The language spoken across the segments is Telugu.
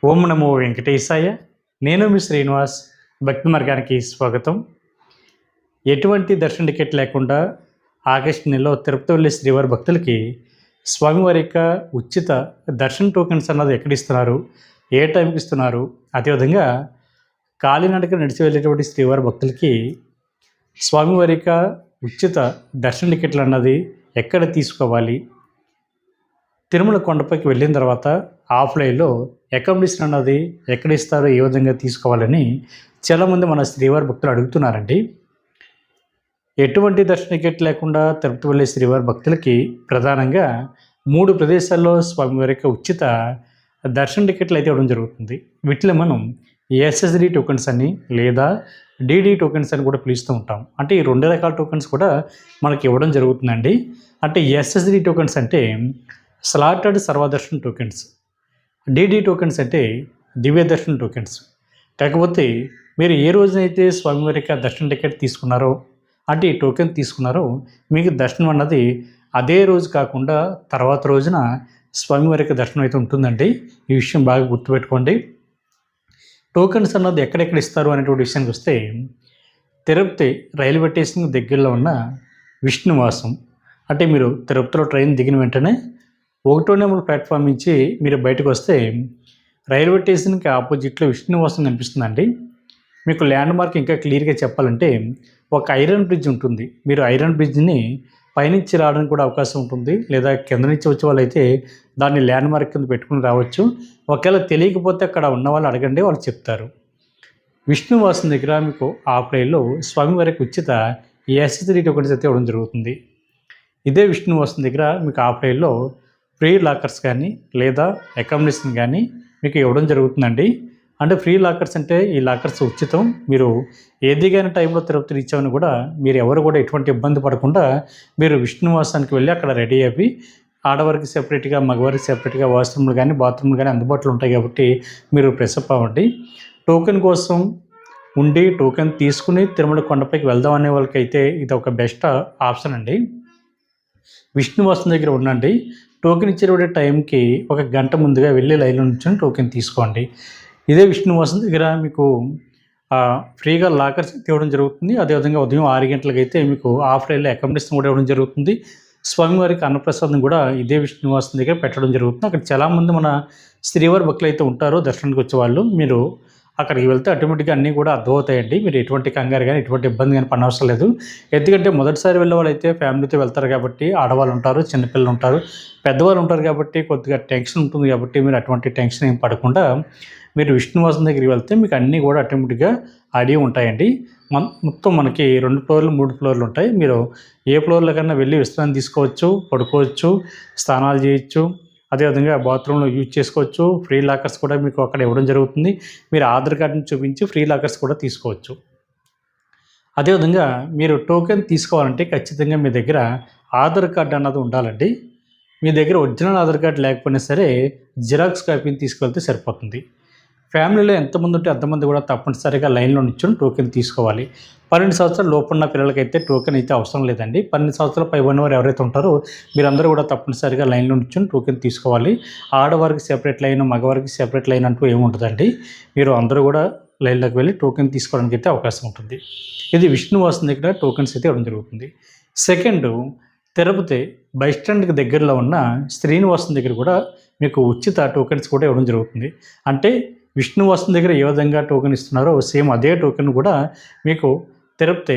ఓం నమో వెంకటేశాయ. నేను మీ శ్రీనివాస్. భక్తి మార్గానికి స్వాగతం. ఎటువంటి దర్శన టికెట్ లేకుండా ఆగస్టు నెలలో తిరుపతి వెళ్ళే శ్రీవారి భక్తులకి స్వామివారి యొక్క ఉచిత దర్శన టోకెన్స్ అన్నది ఎక్కడ ఇస్తున్నారు, ఏ టైంకి ఇస్తున్నారు, అదేవిధంగా కాలినడక నడిచి వెళ్ళేటువంటి శ్రీవారి భక్తులకి స్వామివారి యొక్క ఉచిత దర్శన టికెట్లు అన్నది ఎక్కడ తీసుకోవాలి, తిరుమల కొండపైకి వెళ్ళిన తర్వాత ఆఫ్లైన్లో అకామిడేషన్ అన్నది ఎక్కడ ఇస్తారో, ఏ విధంగా తీసుకోవాలని చాలామంది మన శ్రీవారి భక్తులు అడుగుతున్నారండి. ఎటువంటి దర్శన టికెట్ లేకుండా తిరుపతి వెళ్ళే శ్రీవారి భక్తులకి ప్రధానంగా 3 ప్రదేశాల్లో స్వామివారి యొక్క ఉచిత దర్శన టికెట్లు అయితే ఇవ్వడం జరుగుతుంది. వీటిలో మనం ఎస్ఎస్డి టోకెన్స్ అని లేదా డిడి టోకెన్స్ అని కూడా పిలుస్తూ ఉంటాం. అంటే ఈ 2 రకాల టోకెన్స్ కూడా మనకి ఇవ్వడం జరుగుతుందండి. అంటే ఎస్ఎస్డి టోకెన్స్ అంటే slotted Sarva Darshan tokens, DD tokens అంటే దివ్య దర్శన టోకెన్స్. కాకపోతే మీరు ఏ రోజునైతే స్వామివారి యొక్క దర్శన టికెట్ తీసుకున్నారో, అంటే ఈ టోకెన్ తీసుకున్నారో, మీకు దర్శనం అన్నది అదే రోజు కాకుండా తర్వాత రోజున స్వామివారి యొక్క దర్శనం అయితే ఉంటుందండి. ఈ విషయం బాగా గుర్తుపెట్టుకోండి. టోకెన్స్ అన్నది ఎక్కడెక్కడ ఇస్తారు అనేటువంటి విషయానికి వస్తే, తిరుపతి రైల్వే స్టేషన్ దగ్గరలో ఉన్న విష్ణువాసం, అంటే మీరు తిరుపతిలో ట్రైన్ దిగిన వెంటనే 1వ నెంబర్ ప్లాట్ఫామ్ నుంచి మీరు బయటకు వస్తే రైల్వే స్టేషన్కి ఆపోజిట్లో విష్ణువాసం కనిపిస్తుందండి. మీకు ల్యాండ్ మార్క్ ఇంకా క్లియర్గా చెప్పాలంటే ఒక ఐరన్ బ్రిడ్జ్ ఉంటుంది. మీరు ఐరన్ బ్రిడ్జ్ని పైనుంచి రావడానికి కూడా అవకాశం ఉంటుంది, లేదా కింద నుంచి వచ్చే వాళ్ళైతే దాన్ని ల్యాండ్ మార్క్ కింద పెట్టుకుని రావచ్చు. ఒకవేళ తెలియకపోతే అక్కడ ఉన్న వాళ్ళు అడగండి, వాళ్ళు చెప్తారు. విష్ణువాసం దగ్గర మీకు ఆఫ్లైన్లో స్వామివారికి ఉచిత ఎస్ఎస్డి టోకెన్స్ అయితే ఇవ్వడం జరుగుతుంది. ఇదే విష్ణువాసం దగ్గర మీకు ఆఫ్లైన్లో ఫ్రీ లాకర్స్ కానీ లేదా అకామిడేషన్ కానీ మీకు ఇవ్వడం జరుగుతుందండి. అంటే ఫ్రీ లాకర్స్ అంటే ఈ లాకర్స్ ఉచితం. మీరు ఏది కానీ టైంలో తిరుపతి రీచ్ అవని కూడా మీరు ఎవరు కూడా ఎటువంటి ఇబ్బంది పడకుండా మీరు విష్ణువాసానికి వెళ్ళి అక్కడ రెడీ అయిపోయి, ఆడవారికి సెపరేట్గా, మగవారికి సెపరేట్గా వాష్రూమ్లు కానీ బాత్రూమ్లు కానీ అందుబాటులో ఉంటాయి కాబట్టి మీరు ప్రెసప్ అవ్వండి. టోకెన్ కోసం ఉండి టోకెన్ తీసుకుని తిరుమల కొండపైకి వెళ్దాం అనే వాళ్ళకైతే ఇది ఒక బెస్ట్ ఆప్షన్ అండి. విష్ణువాసం దగ్గర ఉండండి. టోకెన్ ఇచ్చేటువంటి టైంకి 1 గంట ముందుగా వెళ్ళి లైన్లో నుంచొని టోకెన్ తీసుకోండి. ఇదే విష్ణువాసం దగ్గర మీకు ఫ్రీగా లాకర్స్ ఇవ్వడం జరుగుతుంది. అదేవిధంగా ఉదయం 6 గంటలకు అయితే మీకు ఆఫ్లైన్లో అకామిడేషన్ కూడా ఇవ్వడం జరుగుతుంది. స్వామివారికి అన్నప్రసాదం కూడా ఇదే విష్ణువాసం దగ్గర పెట్టడం జరుగుతుంది. అక్కడ చాలామంది మన శ్రీవారి భక్తులు అయితే ఉంటారు దర్శనానికి వచ్చేవాళ్ళు. మీరు అక్కడికి వెళ్తే ఆటోమేటిక్గా అన్నీ కూడా అర్థమవుతాయండి. మీరు ఎటువంటి కంగారు కానీ ఎటువంటి ఇబ్బంది కానీ పడనవసరం లేదు. ఎందుకంటే మొదటిసారి వెళ్ళే వాళ్ళు అయితే ఫ్యామిలీతో వెళ్తారు కాబట్టి, ఆడవాళ్ళు ఉంటారు, చిన్నపిల్లలు ఉంటారు, పెద్దవాళ్ళు ఉంటారు కాబట్టి కొద్దిగా టెన్షన్ ఉంటుంది. కాబట్టి మీరు అటువంటి టెన్షన్ ఏం పడకుండా మీరు విష్ణువాసం దగ్గరికి వెళ్తే మీకు అన్నీ కూడా ఆటోమేటిక్గా అడిగి ఉంటాయండి. మొత్తం మనకి 2 ఫ్లోర్లు 3 ఫ్లోర్లు ఉంటాయి. మీరు ఏ ఫ్లోర్లో కన్నా వెళ్ళి విశ్రాంతి తీసుకోవచ్చు, పడుకోవచ్చు, స్నానాలు చేయొచ్చు, అదేవిధంగా బాత్రూంలో యూజ్ చేసుకోవచ్చు. ఫ్రీ లాకర్స్ కూడా మీకు అక్కడ ఇవ్వడం జరుగుతుంది. మీరు ఆధార్ కార్డుని చూపించి ఫ్రీ లాకర్స్ కూడా తీసుకోవచ్చు. అదేవిధంగా మీరు టోకెన్ తీసుకోవాలంటే ఖచ్చితంగా మీ దగ్గర ఆధార్ కార్డు అన్నది ఉండాలండి. మీ దగ్గర ఒరిజినల్ ఆధార్ కార్డు లేకపోయినా సరే జిరాక్స్ కాపీని తీసుకెళ్తే సరిపోతుంది. ఫ్యామిలీలో ఎంతమంది ఉంటే అంతమంది కూడా తప్పనిసరిగా లైన్లో నిల్చొని టోకెన్ తీసుకోవాలి. 12 సంవత్సరాల లోపున్న పిల్లలకైతే టోకెన్ అయితే అవసరం లేదండి. 12 సంవత్సరాల పై ఉన్నవారు ఎవరైతే ఉంటారో మీరందరూ కూడా తప్పనిసరిగా లైన్లో నిల్చొని టోకెన్ తీసుకోవాలి. ఆడవారికి సెపరేట్ లైన్, మగవారికి సెపరేట్ లైన్ అంటూ ఏముంటుందండి. మీరు అందరూ కూడా లైన్లోకి వెళ్ళి టోకెన్ తీసుకోవడానికి అయితే అవకాశం ఉంటుంది. ఇది విష్ణువాసం దగ్గర టోకెన్స్ అయితే ఇవ్వడం జరుగుతుంది. సెకండ్, తిరుపతి బస్టాండ్కి దగ్గరలో ఉన్న శ్రీనివాసం దగ్గర కూడా మీకు ఉచిత టోకెన్స్ కూడా ఇవ్వడం జరుగుతుంది. అంటే విష్ణువాసం దగ్గర ఏ విధంగా టోకెన్ ఇస్తున్నారో సేమ్ అదే టోకెన్ కూడా మీకు తిరుపతి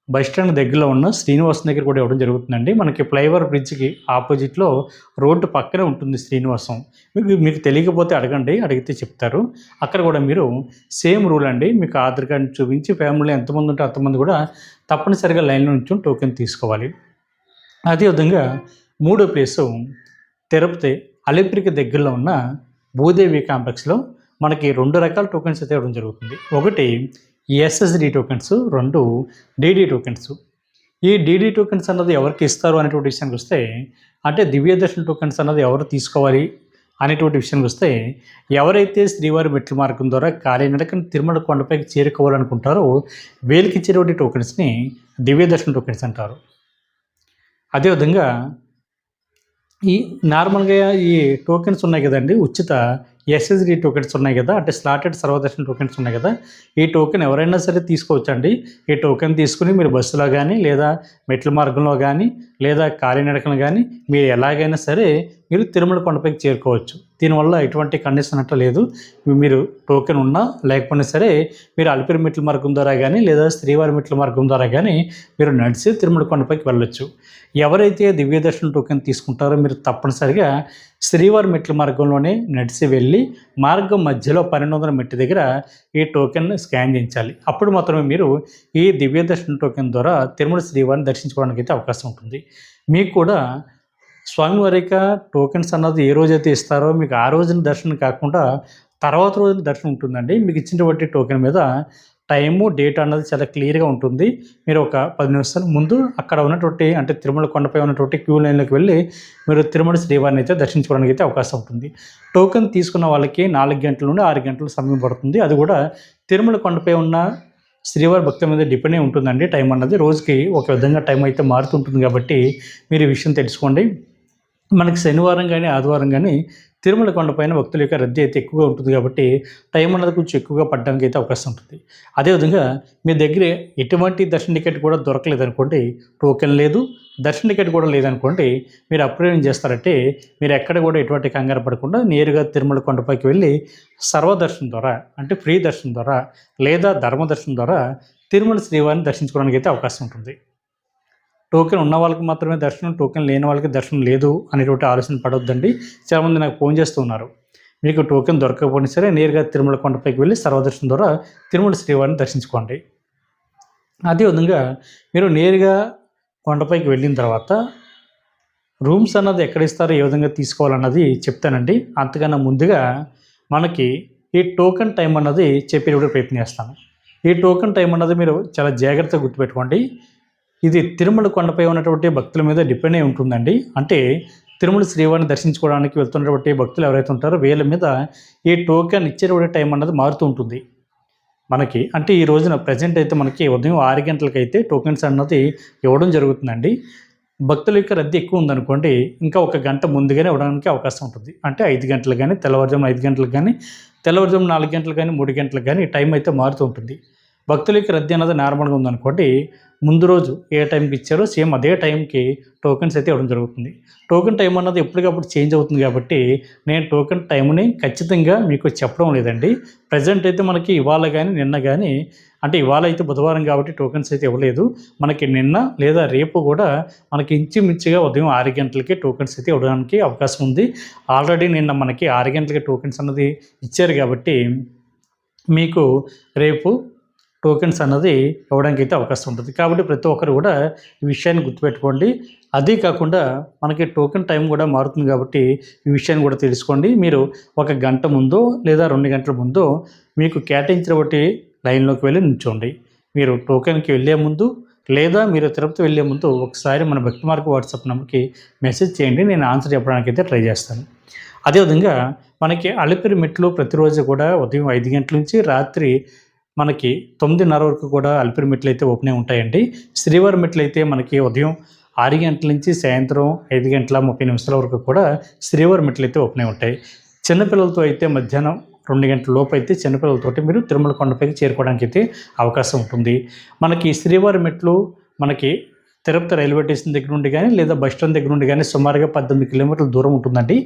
బస్టాండ్ దగ్గరలో ఉన్న శ్రీనివాసం దగ్గర కూడా ఇవ్వడం జరుగుతుందండి. మనకి ఫ్లైఓవర్ బ్రిడ్జ్కి ఆపోజిట్లో రోడ్డు పక్కనే ఉంటుంది శ్రీనివాసం. మీకు తెలియకపోతే అడగండి, అడిగితే చెప్తారు. అక్కడ కూడా మీరు సేమ్ రూల్ అండి. మీకు ఆధార్ కార్డు చూపించి ఫ్యామిలీలో ఎంతమంది ఉంటే అంతమంది కూడా తప్పనిసరిగా లైన్లో నుంచి టోకెన్ తీసుకోవాలి. అదేవిధంగా 3వ ప్లేసు తిరుపతి అలిపిరికి దగ్గరలో ఉన్న భూదేవి కాంప్లెక్స్లో మనకి 2 రకాల టోకెన్స్ అయితే ఇవ్వడం జరుగుతుంది. ఒకటి ఎస్ఎస్డి టోకెన్స్, 2 డిడి టోకెన్స్. ఈ డిడి టోకెన్స్ అన్నది ఎవరికి ఇస్తారు అనేటువంటి విషయానికి వస్తే, అంటే దివ్య దర్శన టోకెన్స్ అన్నది ఎవరు తీసుకోవాలి అనేటువంటి విషయానికి వస్తే, ఎవరైతే శ్రీవారి మెట్ల మార్గం ద్వారా కాలినడకన తిరుమల కొండపైకి చేరుకోవాలనుకుంటారో వీళ్ళకి ఇచ్చేటువంటి టోకెన్స్ని దివ్య దర్శన టోకెన్స్ అంటారు. అదేవిధంగా ఈ నార్మల్గా ఈ టోకెన్స్ ఉన్నాయి కదండి, ఉచిత ఎస్ఎస్డి టోకెన్స్ ఉన్నాయి కదా, అంటే స్లాటెడ్ సర్వదర్శన్ టోకెన్స్ ఉన్నాయి కదా, ఈ టోకెన్ ఎవరైనా సరే తీసుకోవచ్చండి. ఈ టోకెన్ తీసుకుని మీరు బస్సులో కానీ లేదా మెట్ల మార్గంలో కానీ లేదా కాలినడకన కానీ మీరు ఎలాగైనా సరే మీరు తిరుమల కొండపైకి చేరుకోవచ్చు. దీనివల్ల ఎటువంటి కండిషన్ అట్లా లేదు. మీరు టోకెన్ ఉన్నా లేకపోయినా సరే మీరు అలిపిరి మెట్ల మార్గం ద్వారా కానీ లేదా శ్రీవారి మెట్ల మార్గం ద్వారా కానీ మీరు నడిచి తిరుమల కొండపైకి వెళ్ళొచ్చు. ఎవరైతే దివ్య దర్శనం టోకెన్ తీసుకుంటారో మీరు తప్పనిసరిగా శ్రీవారి మెట్ల మార్గంలోనే నడిచి వెళ్ళి మార్గం మధ్యలో 1200 మెట్టు దగ్గర ఈ టోకెన్ స్కాన్ చేయించాలి. అప్పుడు మాత్రమే మీరు ఈ దివ్య దర్శనం టోకెన్ ద్వారా తిరుమల శ్రీవారిని దర్శించుకోవడానికి అయితే అవకాశం ఉంటుంది. మీకు కూడా స్వామివారి యొక్క టోకెన్స్ అన్నది ఏ రోజైతే ఇస్తారో మీకు ఆ రోజున దర్శనం కాకుండా తర్వాత రోజున దర్శనం ఉంటుందండి. మీకు ఇచ్చినటువంటి టోకెన్ మీద టైము డేట్ అన్నది చాలా క్లియర్గా ఉంటుంది. మీరు ఒక 10 నిమిషాల ముందు అక్కడ ఉన్నటువంటి అంటే తిరుమల కొండపై ఉన్నటువంటి క్యూ లైన్లోకి వెళ్ళి మీరు తిరుమల శ్రీవారిని అయితే దర్శించుకోవడానికి అయితే అవకాశం ఉంటుంది. టోకెన్ తీసుకున్న వాళ్ళకి 4 గంటల నుండి 6 గంటల సమయం పడుతుంది. అది కూడా తిరుమల కొండపై ఉన్న శ్రీవారి భక్తుల మీద డిపెండ్ అయి ఉంటుందండి. టైం అన్నది రోజుకి ఒక విధంగా టైం అయితే మారుతుంటుంది కాబట్టి మీరు ఈ విషయం తెలుసుకోండి. మనకి శనివారం కానీ ఆదివారం కానీ తిరుమల కొండపైన భక్తుల యొక్క రద్దీ అయితే ఎక్కువగా ఉంటుంది కాబట్టి టైం అన్నది కొంచెం ఎక్కువగా పడడానికి అయితే అవకాశం ఉంటుంది. అదేవిధంగా మీ దగ్గర ఎటువంటి దర్శన టికెట్ కూడా దొరకలేదనుకోండి, టోకెన్ లేదు, దర్శన టికెట్ కూడా లేదనుకోండి, మీరు అప్పుడు ఏం చేస్తారంటే మీరు ఎక్కడ కూడా ఎటువంటి కంగారు పడకుండా నేరుగా తిరుమల కొండపైకి వెళ్ళి సర్వదర్శనం ద్వారా అంటే ఫ్రీ దర్శనం ద్వారా లేదా ధర్మదర్శనం ద్వారా తిరుమల శ్రీవారిని దర్శించుకోవడానికి అయితే అవకాశం ఉంటుంది. టోకెన్ ఉన్న వాళ్ళకి మాత్రమే దర్శనం, టోకెన్ లేని వాళ్ళకి దర్శనం లేదు అనేటువంటి ఆలోచన పడవద్దండి. చాలామంది నాకు ఫోన్ చేస్తూ ఉన్నారు. మీకు టోకెన్ దొరకకపోయినా సరే నేరుగా తిరుమల కొండపైకి వెళ్ళి సర్వదర్శనం ద్వారా తిరుమల శ్రీవారిని దర్శించుకోండి. అదేవిధంగా మీరు నేరుగా కొండపైకి వెళ్ళిన తర్వాత రూమ్స్ అన్నది ఎక్కడ ఇస్తారో ఏ విధంగా తీసుకోవాలన్నది చెప్తానండి. అంతకన్నా ముందుగా మనకి ఈ టోకెన్ టైం అన్నది చెప్పేటప్పుడు ప్రయత్నం చేస్తాను. ఈ టోకెన్ టైం అన్నది మీరు చాలా జాగ్రత్తగా గుర్తుపెట్టుకోండి. ఇది తిరుమల కొండపై ఉన్నటువంటి భక్తుల మీద డిపెండ్ అయి ఉంటుందండి. అంటే తిరుమల శ్రీవారిని దర్శించుకోవడానికి వెళ్తున్నటువంటి భక్తులు ఎవరైతే ఉంటారో వీళ్ళ మీద ఈ టోకెన్ ఇచ్చేటువంటి టైం అన్నది మారుతూ ఉంటుంది మనకి. అంటే ఈ రోజున ప్రజెంట్ అయితే మనకి ఉదయం 6 గంటలకైతే టోకెన్స్ అన్నది ఇవ్వడం జరుగుతుందండి. భక్తుల యొక్క రద్దీ ఎక్కువ ఉందనుకోండి ఇంకా ఒక గంట ముందుగానే ఇవ్వడానికి అవకాశం ఉంటుంది. అంటే 5 గంటలకు కానీ తెల్లవారుజాము 5 గంటలకు కానీ తెల్లవారుజాము 4 గంటలకు కానీ 3 గంటలకు కానీ టైం అయితే మారుతూ ఉంటుంది. భక్తుల యొక్క రద్దీ అన్నది నార్మల్గా ఉందనుకోండి ముందు రోజు ఏ టైంకి ఇచ్చారో సేమ్ అదే టైంకి టోకెన్స్ అయితే ఇవ్వడం జరుగుతుంది. టోకెన్ టైం అన్నది ఎప్పటికప్పుడు చేంజ్ అవుతుంది కాబట్టి నేను టోకెన్ టైంని ఖచ్చితంగా మీకు చెప్పడం లేదండి. ప్రజెంట్ అయితే మనకి ఇవాళ కానీ నిన్న కానీ అంటే ఇవాళ అయితే బుధవారం కాబట్టి టోకెన్స్ అయితే ఇవ్వలేదు. మనకి నిన్న లేదా రేపు కూడా మనకి ఇంచుమించుగా ఉదయం 6 గంటలకి టోకెన్స్ అయితే ఇవ్వడానికి అవకాశం ఉంది. ఆల్రెడీ నిన్న మనకి 6 గంటలకి టోకెన్స్ అన్నది ఇచ్చారు కాబట్టి మీకు రేపు టోకెన్స్ అన్నది ఇవ్వడానికి అయితే అవకాశం ఉంటుంది. కాబట్టి ప్రతి ఒక్కరు కూడా ఈ విషయాన్ని గుర్తుపెట్టుకోండి. అదే కాకుండా మనకి టోకెన్ టైం కూడా మారుతుంది కాబట్టి ఈ విషయాన్ని కూడా తెలుసుకోండి. మీరు ఒక గంట ముందో లేదా 2 గంటల ముందో మీకు కేటాయించినటువంటి లైన్లోకి వెళ్ళి నిల్చోండి. మీరు టోకెన్కి వెళ్ళే ముందు లేదా మీరు తిరుపతి వెళ్ళే ముందు ఒకసారి మన భక్తి మార్గ వాట్సాప్ నెంబర్కి మెసేజ్ చేయండి. నేను ఆన్సర్ చెప్పడానికి అయితే ట్రై చేస్తాను. అదేవిధంగా మనకి అలిపిరి మెట్లు ప్రతిరోజు కూడా ఉదయం 5 గంటల నుంచి రాత్రి మనకి 9:30 వరకు కూడా అలిపిరి మెట్లు అయితే ఓపెన్ ఉంటాయండి. శ్రీవారి మెట్లు అయితే మనకి ఉదయం 6 గంటల నుంచి సాయంత్రం 5:30 వరకు కూడా శ్రీవారి మెట్లు అయితే ఓపెన్ ఉంటాయి. చిన్నపిల్లలతో అయితే మధ్యాహ్నం 2 గంటల లోపు అయితే చిన్నపిల్లలతోటి మీరు తిరుమల కొండపైకి చేరుకోవడానికి అయితే అవకాశం ఉంటుంది. మనకి శ్రీవారి మెట్లు మనకి తిరుపతి రైల్వే స్టేషన్ దగ్గర నుండి కానీ లేదా బస్ స్టాండ్ దగ్గర నుండి కానీ సుమారుగా 18 కిలోమీటర్ల దూరం ఉంటుందండి.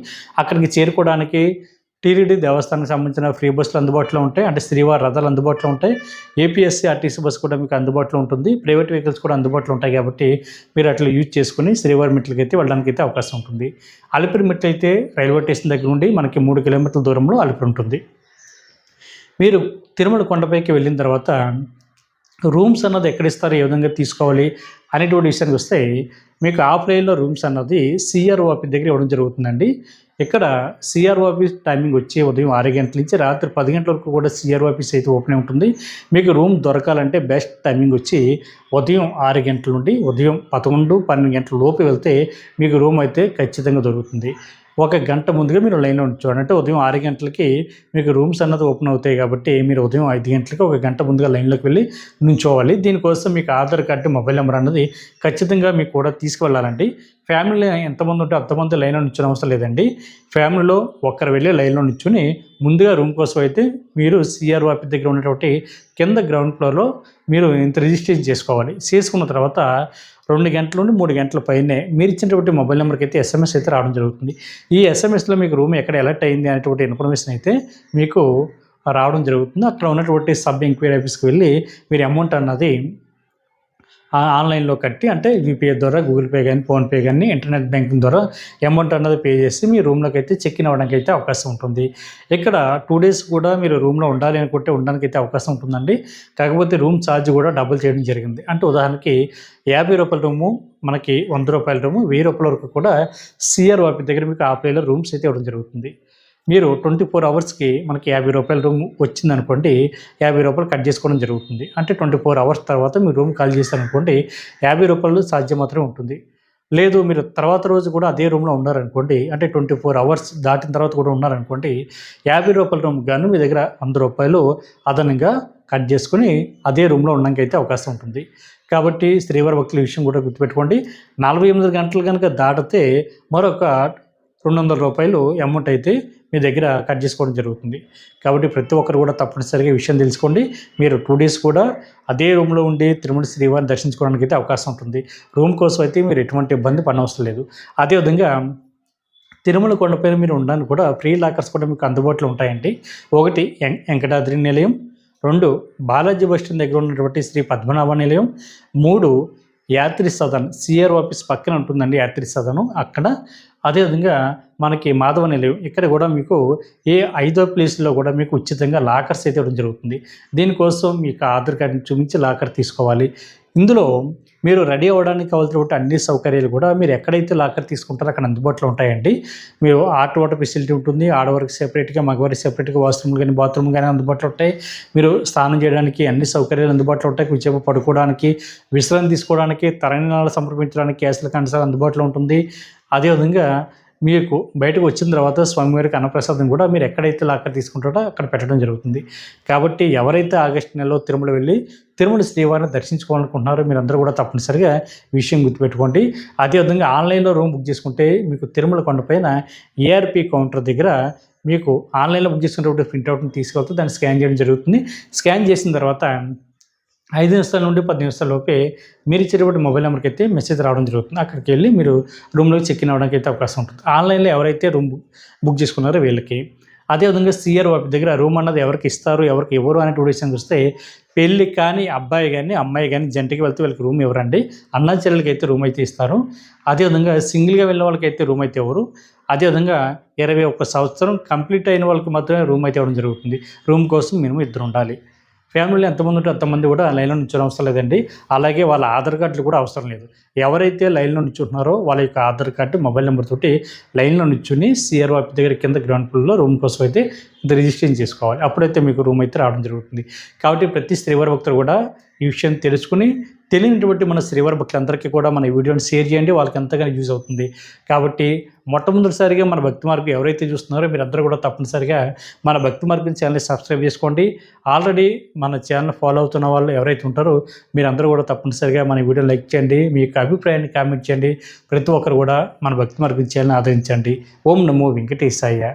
అక్కడికి చేరుకోవడానికి టీటీడీ దేవస్థానానికి సంబంధించిన ఫ్రీ బస్సులు అందుబాటులో ఉంటాయి. అంటే శ్రీవారి రథాలు అందుబాటులో ఉంటాయి. ఏపీఎస్సీ ఆర్టీసీ బస్సు కూడా మీకు అందుబాటులో ఉంటుంది. ప్రైవేట్ వెహికల్స్ కూడా అందుబాటులో ఉంటాయి కాబట్టి మీరు అట్లా యూజ్ చేసుకుని శ్రీవారి మెట్లకి అయితే వెళ్ళడానికి అయితే అవకాశం ఉంటుంది. అలిపిరి మెట్లు అయితే రైల్వే స్టేషన్ దగ్గర నుండి మనకి 3 కిలోమీటర్ల దూరంలో అలిపిరి ఉంటుంది. మీరు తిరుమల కొండపైకి వెళ్ళిన తర్వాత రూమ్స్ అన్నది ఎక్కడ ఇస్తారు, ఏ విధంగా తీసుకోవాలి అనేటువంటి విషయానికి వస్తే మీకు ఆఫ్లైన్లో రూమ్స్ అన్నది సిఆర్ఓ ఆఫీస్ దగ్గర ఇవ్వడం జరుగుతుందండి. ఇక్కడ సిఆర్ఓ ఆఫీస్ టైమింగ్ వచ్చి ఉదయం 6 గంటల నుంచి రాత్రి 10 గంటల వరకు కూడా సిఆర్ఓ ఆఫీస్ అయితే ఓపెన్ ఉంటుంది. మీకు రూమ్ దొరకాలంటే బెస్ట్ టైమింగ్ వచ్చి ఉదయం 6 గంటల నుండి ఉదయం 11, 12 గంటల లోపు వెళ్తే మీకు రూమ్ అయితే ఖచ్చితంగా దొరుకుతుంది. ఒక గంట ముందుగా మీరు లైన్లో ఉంచోండి. అంటే ఉదయం 6 గంటలకి మీకు రూమ్స్ అన్నది ఓపెన్ అవుతాయి కాబట్టి మీరు ఉదయం 5 గంటలకి ఒక గంట ముందుగా లైన్లోకి వెళ్ళి నుంచోవాలి. దీనికోసం మీకు ఆధార్ కార్డు, మొబైల్ నెంబర్ అన్నది ఖచ్చితంగా మీకు కూడా తీసుకువెళ్ళాలండి. ఫ్యామిలీలో ఎంతమంది ఉంటే అంతమంది లైన్లో నిల్చొని అవసరం లేదండి. ఫ్యామిలీలో ఒక్కరు వెళ్ళి లైన్లో నిల్చొని ముందుగా రూమ్ కోసం అయితే మీరు సిఆర్ఓ ఆఫీస్ దగ్గర ఉన్నటువంటి కింద గ్రౌండ్ ఫ్లోర్లో మీరు ఇంత రిజిస్ట్రేషన్ చేసుకోవాలి. చేసుకున్న తర్వాత 2 గంటల నుండి 3 గంటల పైనే మీరు ఇచ్చినటువంటి మొబైల్ నెంబర్కి అయితే ఎస్ఎంఎస్ అయితే రావడం జరుగుతుంది. ఈ ఎస్ఎంఎస్లో మీకు రూమ్ ఎక్కడ ఎలర్ట్ అయింది అనేటువంటి ఇన్ఫర్మేషన్ అయితే మీకు రావడం జరుగుతుంది. అక్కడ ఉన్నటువంటి సబ్ ఎంక్వైరీ ఆఫీస్కి వెళ్ళి మీరు అమౌంట్ అన్నది ఆన్లైన్లో కట్టి, అంటే యూపీఐ ద్వారా, గూగుల్ పే కానీ, ఫోన్పే కానీ, ఇంటర్నెట్ బ్యాంకింగ్ ద్వారా అమౌంట్ అన్నది పే చేసి మీ రూమ్లోకి అయితే చెక్ ఇన్ అవ్వడానికి అయితే అవకాశం ఉంటుంది. ఇక్కడ 2 డేస్ కూడా మీరు రూమ్లో ఉండాలి అనుకుంటే ఉండడానికి అయితే అవకాశం ఉంటుందండి. కాకపోతే రూమ్ ఛార్జ్ కూడా డబుల్ చేయడం జరిగింది. అంటే ఉదాహరణకి ₹50 రూము, మనకి ₹100 రూము, ₹1000 వరకు కూడా సిఆర్ఓ ఆఫీస్ దగ్గర మీకు ఆ ప్లేలో రూమ్స్ అయితే ఇవ్వడం జరుగుతుంది. మీరు 24 అవర్స్కి మనకి ₹50 రూమ్ వచ్చిందనుకోండి, ₹50 కట్ చేసుకోవడం జరుగుతుంది. అంటే 24 అవర్స్ తర్వాత మీరు రూమ్ ఖాళీ చేశారనుకోండి, ₹50 ఛార్జ్ మాత్రమే ఉంటుంది. లేదు మీరు తర్వాత రోజు కూడా అదే రూమ్లో ఉన్నారనుకోండి, అంటే 24 అవర్స్ దాటిన తర్వాత కూడా ఉన్నారనుకోండి, ₹50 రూమ్ గాను మీ దగ్గర ₹100 అదనంగా కట్ చేసుకుని అదే రూమ్లో ఉండడానికి అయితే అవకాశం ఉంటుంది. కాబట్టి శ్రీవారి భక్తుల విషయం కూడా గుర్తుపెట్టుకోండి. 48 గంటలు కనుక దాటితే మరొక ₹200 అమౌంట్ అయితే మీ దగ్గర కట్ చేసుకోవడం జరుగుతుంది. కాబట్టి ప్రతి ఒక్కరు కూడా తప్పనిసరిగా ఈ విషయం తెలుసుకోండి. మీరు 2 డేస్ కూడా అదే రూమ్లో ఉండి తిరుమల శ్రీవారిని దర్శించుకోవడానికి అయితే అవకాశం ఉంటుంది. రూమ్ కోసం అయితే మీరు ఎటువంటి ఇబ్బంది పడనవసరం లేదు. అదేవిధంగా తిరుమల కొండపైన మీరు ఉండడానికి కూడా ఫ్రీ లాకర్స్ కూడా మీకు అందుబాటులో ఉంటాయండి. 1 వెంకటాద్రి నిలయం, 2 బాలాజీ బస్ స్టాండ్ దగ్గర ఉన్నటువంటి శ్రీ పద్మనాభ నిలయం, 3 యాత్రి సదన్ సిఆర్ఓ ఆఫీస్ పక్కన ఉంటుందండి యాత్రి సదను అక్కడ. అదేవిధంగా మనకి మాధవ నిలయం ఇక్కడ కూడా మీకు ఏ 5వ ప్లేస్లో కూడా మీకు ఉచితంగా లాకర్స్ అయితే ఇవ్వడం జరుగుతుంది. దీనికోసం మీకు ఆధార్ కార్డుని చూపించి లాకర్ తీసుకోవాలి. ఇందులో మీరు రెడీ అవ్వడానికి కావాల్సినటువంటి అన్ని సౌకర్యాలు కూడా మీరు ఎక్కడైతే లాకర్ తీసుకుంటారో అక్కడ అందుబాటులో ఉంటాయండి. మీరు హాట్ వాటర్ ఫెసిలిటీ ఉంటుంది, ఆడవారికి సెపరేట్గా, మగవారికి సెపరేట్గా వాష్రూమ్లు కానీ, బాత్రూమ్ కానీ అందుబాటులో ఉంటాయి. మీరు స్నానం చేయడానికి అన్ని సౌకర్యాలు అందుబాటులో ఉంటాయి. కొంచెం పడుకోవడానికి, విశ్రాంతి తీసుకోవడానికి, తరణాలు సమర్పించడానికి గ్యాస్ల కండసాలు అందుబాటులో ఉంటుంది. అదేవిధంగా మీకు బయటకు వచ్చిన తర్వాత స్వామివారికి అన్నప్రసాదం కూడా మీరు ఎక్కడైతే లాకర్ తీసుకుంటారో అక్కడ పెట్టడం జరుగుతుంది. కాబట్టి ఎవరైతే ఆగస్టు నెలలో తిరుమల వెళ్ళి తిరుమల శ్రీవారిని దర్శించుకోవాలనుకుంటున్నారో మీరందరూ కూడా తప్పనిసరిగా ఈ విషయం గుర్తుపెట్టుకోండి. అదేవిధంగా ఆన్లైన్లో రూమ్ బుక్ చేసుకుంటే మీకు తిరుమల కొండపైన ఏఆర్పి కౌంటర్ దగ్గర మీకు ఆన్లైన్లో బుక్ చేసుకున్నటువంటి ప్రింట్అవుట్ని తీసుకెళ్తే దాన్ని స్కాన్ చేయడం జరుగుతుంది. స్కాన్ చేసిన తర్వాత 5 నిమిషాల నుండి 10 నిమిషాల లోపే మీరు ఇచ్చేటువంటి మొబైల్ నెంబర్కి అయితే మెసేజ్ రావడం జరుగుతుంది. అక్కడికి వెళ్ళి మీరు రూమ్లోకి చెక్ ఇన్ అవ్వడానికి అయితే అవకాశం ఉంటుంది. ఆన్లైన్లో ఎవరైతే రూమ్ బుక్ చేసుకున్నారో వీళ్ళకి. అదేవిధంగా సిఆర్ఓ దగ్గర రూమ్ అన్నది ఎవరికి ఇస్తారు, ఎవరికి ఇవ్వరు అనే 2 డేస్ చూస్తే పెళ్ళి కానీ అబ్బాయి కానీ అమ్మాయి కానీ జంటకి వెళ్తే వీళ్ళకి రూమ్ ఇవ్వరండి. అన్నా చెల్లెలకి అయితే రూమ్ అయితే ఇస్తారు. అదేవిధంగా సింగిల్గా వెళ్ళిన వాళ్ళకి అయితే రూమ్ అయితే ఇవ్వరు. అదేవిధంగా 21 సంవత్సరం కంప్లీట్ అయిన వాళ్ళకి మాత్రమే రూమ్ అయితే ఇవ్వడం జరుగుతుంది. రూమ్ కోసం మినిమం 2 ఉండాలి. ఫ్యామిలీలో ఎంతమంది ఉంటే అంతమంది కూడా లైన్లో నిల్చొని అవసరం లేదండి. అలాగే వాళ్ళ ఆధార్ కార్డులు కూడా అవసరం లేదు. ఎవరైతే లైన్లో నిల్చుంటున్నారో వాళ్ళ యొక్క ఆధార్ కార్డు, మొబైల్ నెంబర్ తోటి లైన్లో నిల్చుని సిఆర్ఓ ఆఫీస్ దగ్గర కింద గ్రౌండ్ ఫ్లోర్లో రూమ్ కోసం అయితే రిజిస్ట్రేషన్ చేసుకోవాలి. అప్పుడైతే మీకు రూమ్ అయితే రావడం జరుగుతుంది. కాబట్టి ప్రతి శ్రీవారి భక్తులు కూడా ఈ విషయం తెలుసుకుని తెలియనటువంటి మన శ్రీవారి భక్తులందరికీ కూడా మన వీడియోని షేర్ చేయండి. వాళ్ళకి ఎంతగానో యూజ్ అవుతుంది. కాబట్టి మొట్టమొదటిసారిగా మన భక్తి మార్గం ఎవరైతే చూస్తున్నారో మీరందరూ కూడా తప్పనిసరిగా మన భక్తి మార్గం ఛానల్ని సబ్స్క్రైబ్ చేసుకోండి. ఆల్రెడీ మన ఛానల్ ఫాలో అవుతున్న వాళ్ళు ఎవరైతే ఉంటారో మీరందరూ కూడా తప్పనిసరిగా మన వీడియో లైక్ చేయండి. మీ యొక్క అభిప్రాయాన్ని కామెంట్ చేయండి. ప్రతి ఒక్కరు కూడా మన భక్తి మార్గం ఛానల్ని ఆదరించండి. ఓం నమో వెంకటేశాయ.